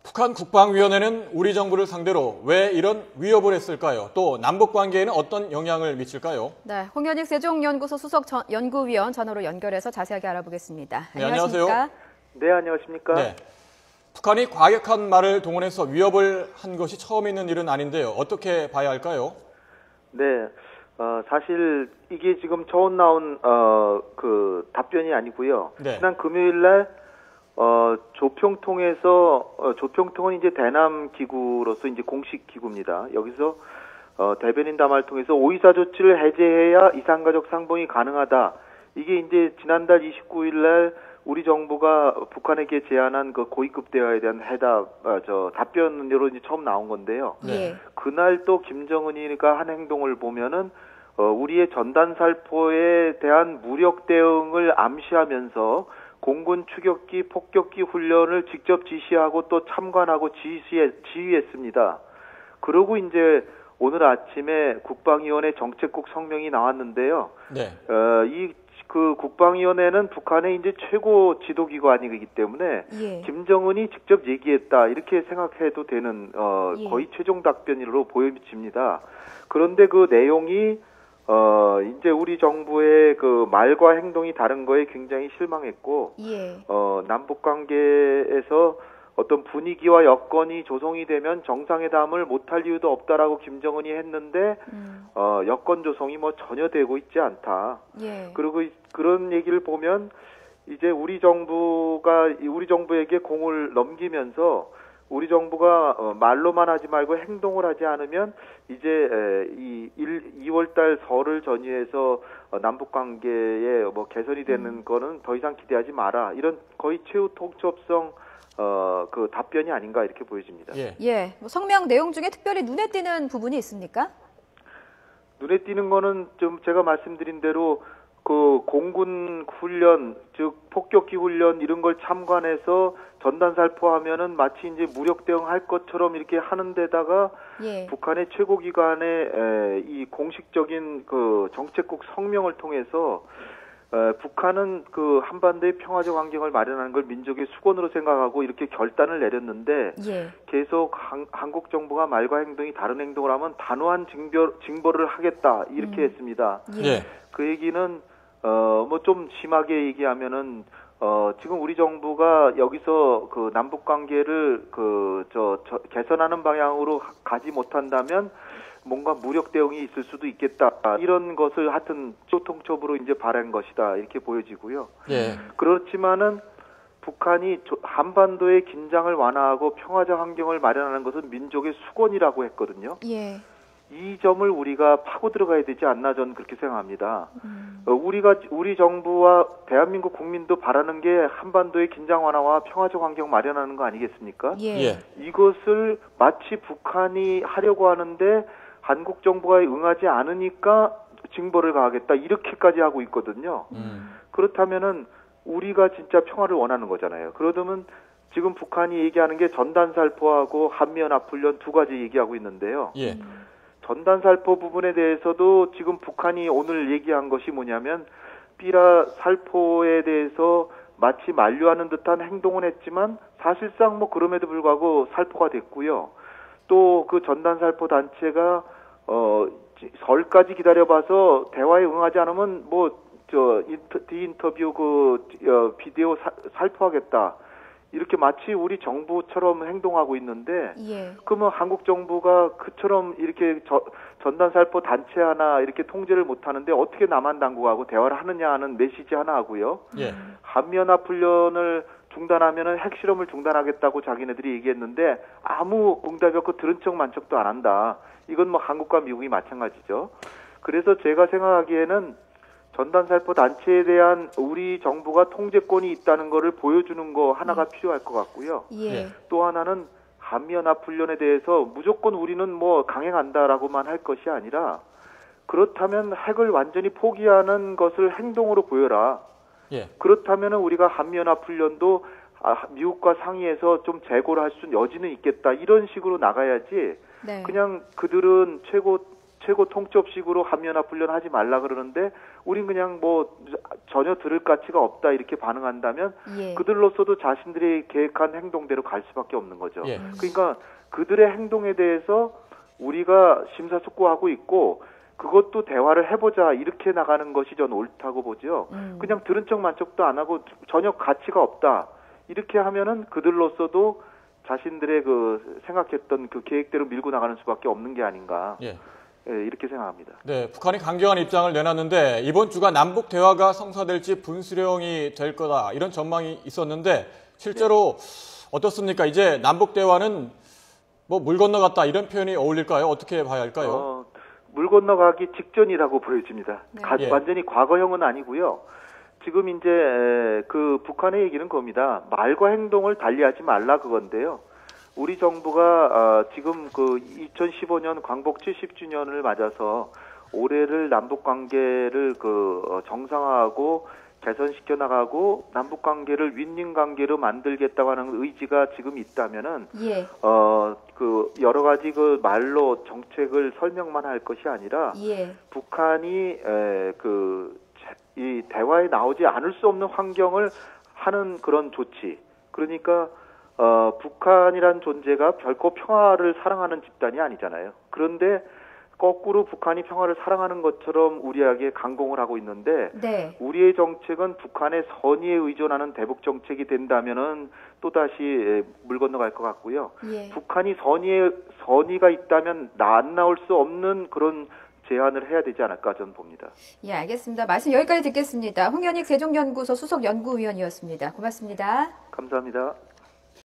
북한 국방위원회는 우리 정부를 상대로 왜 이런 위협을 했을까요? 또 남북 관계에는 어떤 영향을 미칠까요? 네, 홍현익 세종연구소 수석 연구위원 전화로 연결해서 자세하게 알아보겠습니다. 네, 안녕하세요. 네, 안녕하십니까? 네. 북한이 과격한 말을 동원해서 위협을 한 것이 처음 있는 일은 아닌데요. 어떻게 봐야 할까요? 네, 사실 이게 지금 처음 나온 그 답변이 아니고요. 네. 지난 금요일 날 조평통에서 조평통은 이제 대남 기구로서 이제 공식 기구입니다. 여기서 대변인 담화를 통해서 오이사 조치를 해제해야 이산가족 상봉이 가능하다. 이게 이제 지난달 29일 날 우리 정부가 북한에게 제안한 그 고위급 대화에 대한 답변으로 이제 처음 나온 건데요. 네. 그날 또 김정은이가 한 행동을 보면은 우리의 전단살포에 대한 무력 대응을 암시하면서 공군 추격기, 폭격기 훈련을 직접 지시하고 또 참관하고 지휘했습니다. 그러고 이제 오늘 아침에 국방위원회 정책국 성명이 나왔는데요. 네. 그 국방위원회는 북한의 이제 최고 지도기관이기 때문에 예. 김정은이 직접 얘기했다 이렇게 생각해도 되는 예. 거의 최종 답변으로 보여집니다. 그런데 그 내용이 이제 우리 정부의 그 말과 행동이 다른 거에 굉장히 실망했고, 예. 남북 관계에서 어떤 분위기와 여건이 조성이 되면 정상회담을 못할 이유도 없다라고 김정은이 했는데, 여건 조성이 뭐 전혀 되고 있지 않다. 예. 그리고 그런 얘기를 보면 이제 우리 정부에게 공을 넘기면서 우리 정부가 말로만 하지 말고 행동을 하지 않으면 이제 2월달 설을 전후해서 남북 관계에 뭐 개선이 되는 거는 더 이상 기대하지 마라. 이런 거의 최후 통첩성 그 답변이 아닌가 이렇게 보여집니다. 예. 예. 뭐 성명 내용 중에 특별히 눈에 띄는 부분이 있습니까? 눈에 띄는 거는 좀 제가 말씀드린 대로 그 공군 훈련, 즉 폭격기 훈련 이런 걸 참관해서 전단살포하면은 마치 이제 무력 대응할 것처럼 이렇게 하는 데다가 예. 북한의 최고기관의 이 공식적인 그 정책국 성명을 통해서 북한은 그 한반도의 평화적 환경을 마련하는 걸 민족의 수건으로 생각하고 이렇게 결단을 내렸는데 예. 계속 한국 정부가 말과 행동이 다른 행동을 하면 단호한 징벌을 하겠다 이렇게 했습니다. 예. 그 얘기는 뭐 좀 심하게 얘기하면은 지금 우리 정부가 여기서 그 남북 관계를 개선하는 방향으로 가지 못한다면 뭔가 무력 대응이 있을 수도 있겠다. 이런 것을 하여튼 초통첩으로 이제 바란 것이다. 이렇게 보여지고요. 예. 그렇지만은 북한이 한반도의 긴장을 완화하고 평화적 환경을 마련하는 것은 민족의 수건이라고 했거든요. 예. 이 점을 우리가 파고 들어가야 되지 않나 저는 그렇게 생각합니다. 우리 정부와 대한민국 국민도 바라는 게 한반도의 긴장 완화와 평화적 환경 마련하는 거 아니겠습니까? 예. 예. 이것을 마치 북한이 하려고 하는데 한국 정부가 응하지 않으니까 징벌을 가하겠다 이렇게까지 하고 있거든요. 그렇다면은 우리가 진짜 평화를 원하는 거잖아요. 그러면 지금 북한이 얘기하는 게 전단살포하고 한미연합훈련 두 가지 얘기하고 있는데요. 예. 전단살포 부분에 대해서도 지금 북한이 오늘 얘기한 것이 뭐냐면 삐라 살포에 대해서 마치 만류하는 듯한 행동은 했지만 사실상 뭐 그럼에도 불구하고 살포가 됐고요. 또 그 전단살포 단체가 설까지 기다려봐서 대화에 응하지 않으면 디인터뷰 비디오 살포하겠다. 이렇게 마치 우리 정부처럼 행동하고 있는데, 예. 그러면 한국 정부가 그처럼 이렇게 전단살포 단체 하나 이렇게 통제를 못 하는데 어떻게 남한 당국하고 대화를 하느냐 하는 메시지 하나 하고요. 예. 한미연합훈련을 중단하면은 핵실험을 중단하겠다고 자기네들이 얘기했는데 아무 응답이 없고 들은 척 만 척도 안 한다. 이건 뭐 한국과 미국이 마찬가지죠. 그래서 제가 생각하기에는 전단살포 단체에 대한 우리 정부가 통제권이 있다는 것을 보여주는 거 하나가 필요할 것 같고요. 예. 또 하나는 한미연합훈련에 대해서 무조건 우리는 뭐 강행한다라고만 할 것이 아니라 그렇다면 핵을 완전히 포기하는 것을 행동으로 보여라. 예. 그렇다면 우리가 한미연합훈련도 미국과 상의해서 좀 재고를 할 수 있는 여지는 있겠다. 이런 식으로 나가야지 네. 그냥 그들은 최고 통첩식으로 한미연합훈련 하지 말라 그러는데 우린 그냥 뭐 전혀 들을 가치가 없다 이렇게 반응한다면 예. 그들로서도 자신들이 계획한 행동대로 갈 수밖에 없는 거죠. 예. 그러니까 그들의 행동에 대해서 우리가 심사숙고하고 있고 그것도 대화를 해보자 이렇게 나가는 것이 전 옳다고 보죠. 그냥 들은 척 만척도 안 하고 전혀 가치가 없다 이렇게 하면은 그들로서도 자신들의 그 생각했던 그 계획대로 밀고 나가는 수밖에 없는 게 아닌가. 예. 예, 이렇게 생각합니다. 네, 북한이 강경한 입장을 내놨는데 이번 주가 남북 대화가 성사될지 분수령이 될 거다 이런 전망이 있었는데 실제로 어떻습니까? 이제 남북 대화는 뭐 물 건너갔다 이런 표현이 어울릴까요? 어떻게 봐야 할까요? 물 건너가기 직전이라고 보여집니다. 네. 예. 완전히 과거형은 아니고요. 지금 이제 그 북한의 얘기는 겁니다. 말과 행동을 달리하지 말라 그건데요. 우리 정부가 지금 그 2015년 광복 70주년을 맞아서 올해를 남북 관계를 정상화하고 개선시켜 나가고 남북 관계를 윈윈 관계로 만들겠다고 하는 의지가 지금 있다면은 예. 그 여러 가지 그 말로 정책을 설명만 할 것이 아니라 예. 북한이 이 대화에 나오지 않을 수 없는 환경을 하는 그런 조치. 그러니까 북한이란 존재가 결코 평화를 사랑하는 집단이 아니잖아요. 그런데 거꾸로 북한이 평화를 사랑하는 것처럼 우리에게 강공을 하고 있는데 네. 우리의 정책은 북한의 선의에 의존하는 대북 정책이 된다면은 또 다시 물 건너갈 것 같고요. 예. 북한이 선의가 있다면 안 나올 수 없는 그런 제안을 해야 되지 않을까 저는 봅니다. 예, 알겠습니다. 말씀 여기까지 듣겠습니다. 홍현익 세종연구소 수석연구위원이었습니다. 고맙습니다. 감사합니다.